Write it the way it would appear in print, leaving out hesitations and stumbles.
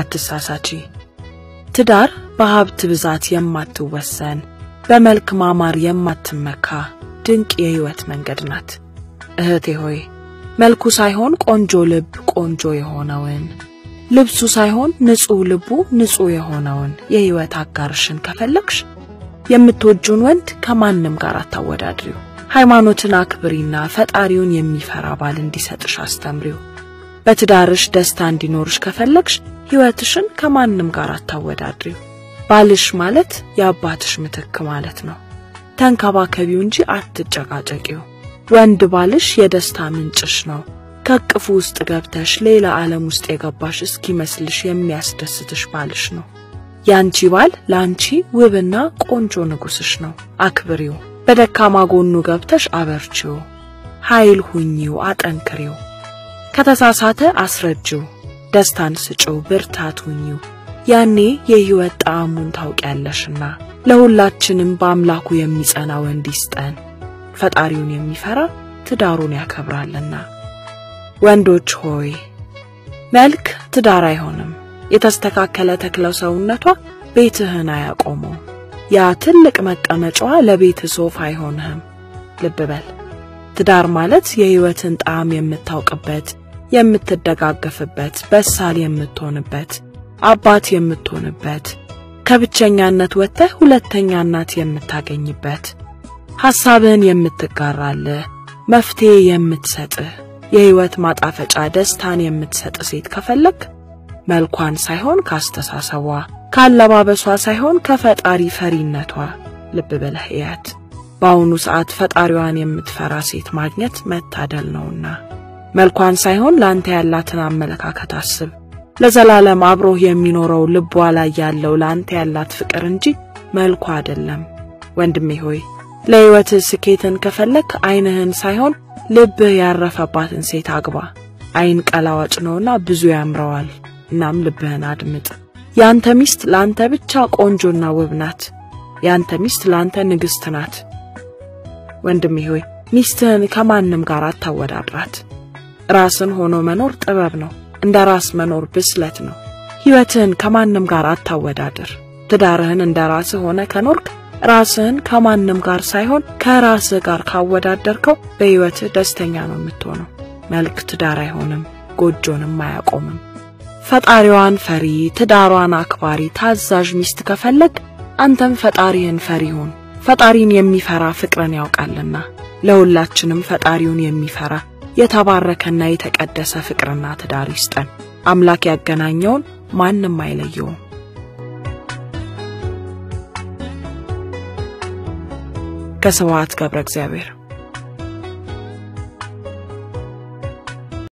አትሳሳቺ ትዳር በሀብት ብዛት የማትወሰን በመልክ ማማር የማትመካ ድንቅ የህይወት መንገድ ናት እህቴ ሆይ መልኩ ሳይሆን ቆንጆ ልብ ቆንጆ የሆነውን ልብሱ ሳይሆን ንጹህ ልቡ ንጹህ የሆነውን የህይወት አጋርሽን ከፈለክሽ የምትወጁን ወንድ ከማንንም ጋር አታወዳድሪው ሃይማኖትን አክብሪና ፈጣሪውን የሚፈራ ባል እንዲሰጥሽ አስተምሪው በትዳርሽ ደስታ እንዲኖርሽ ከፈለክሽ ህይወትሽን ከማንንም ጋር አታወዳድሪው ባልሽ ማለት የአባትሽ ምትክ ማለት ነው ተንከባከቢው እንጂ አትጨቃጨቂው ወንድ ባልሽ የደስታ ምንጭሽ ነው ከቅፉ ውስጥ ገብተሽ ሌላ ዓለም ውስጥ የገባሽ እስኪመስልሽ የሚያስደስትሽ ባልሽ ነው ያንቺ ባል ላንቺ ውብና ቆንጆ ንጉስሽ ነው አክብሪው በደካማ ጎኑ ገብተሽ አበርቺው ኃይል ሁኚው አጠንክሪው ከተሳሳተ አስረጅው ደስታን ስጪው ብርታት ሁኚው ያኔ የህይወት ጣዕሙን ታውቂያለሽና ለሁላችንም በአምላኩ የሚጸና ወንድ ይስጠን ፈጣሪውን የሚፈራ ትዳሩን ያከብራልና ወንዶች ሆይ መልክ ትዳር አይሆንም የተስተካከለ ተክለው ሰውነቷ ቤትህን አያቆመው ያ ትልቅ መቀመጫዋ ለቤት ሶፋ አይሆንም ልብ በል ትዳር ማለት የህይወትን ጣዕም የምታውቅበት የምትደጋገፍበት በሳል የምትሆንበት አባት የምትሆንበት ከብቸኛነት ወጥተህ ሁለተኛ እናት የምታገኝበት ሐሳብን የምትጋራለህ መፍትሄ የምትሰጥህ የህይወት ማጣፈጫ ደስታን የምትሰጥ ሴት ከፈለክ መልኳን ሳይሆን ካስተሳሰቧ ካለባበሷ ሳይሆን ከፈጣሪ ፈሪነቷ ልብ በለህ ያት ባውኑ ሰዓት ፈጣሪዋን የምትፈራ ሴት ማግኘት መታደል ነውና መልኳን ሳይሆን ላንተ ያላትን አመለካከት አስብ ለዘላለም አብሮህ የሚኖረው ልቧ ላይ ያለው ላንተ ያላት ፍቅር እንጂ መልኳ አይደለም ወንድሜ ሆይ ለህይወት ስኬትን ከፈለክ አይንህን ሳይሆን ልብህ ያረፈባትን ሴት አግባ አይን ቀላዋጭ ነውና ብዙ ያምረዋል እናም ልብህን አድምጥ ያንተ ሚስት ላንተ ብቻ ቆንጆና ውብ ናት ያንተ ሚስት ላንተ ንግስት ናት ወንድሜ ሆይ ሚስትህን ከማንንም ጋር አታወዳድራት ራስን ሆኖ መኖር ጥበብ ነው እንደ ራስ መኖር ብስለት ነው ህይወትህን ከማንንም ጋር አታወዳድር ትዳርህን እንደ ራስህ ሆነ ከኖርክ ራስህን ከማንንም ጋር ሳይሆን ከራስህ ጋር ካወዳደርከው በህይወትህ ደስተኛ ነው የምትሆነው መልክ ትዳር አይሆንም ጎጆንም አያቆምም ፈጣሪዋን ፈሪ ትዳሯን አክባሪ ታዛዥ ሚስት ከፈለክ አንተም ፈጣሪህን ፈሪ ሁን ፈጣሪን የሚፈራ ፍቅርን ያውቃልና ለሁላችንም ፈጣሪውን የሚፈራ የተባረከና የተቀደሰ ፍቅርና ትዳር ይስጠን አምላክ ያገናኘውን ማንንም አይለየው ከስብሐት ገብረ እግዚአብሔር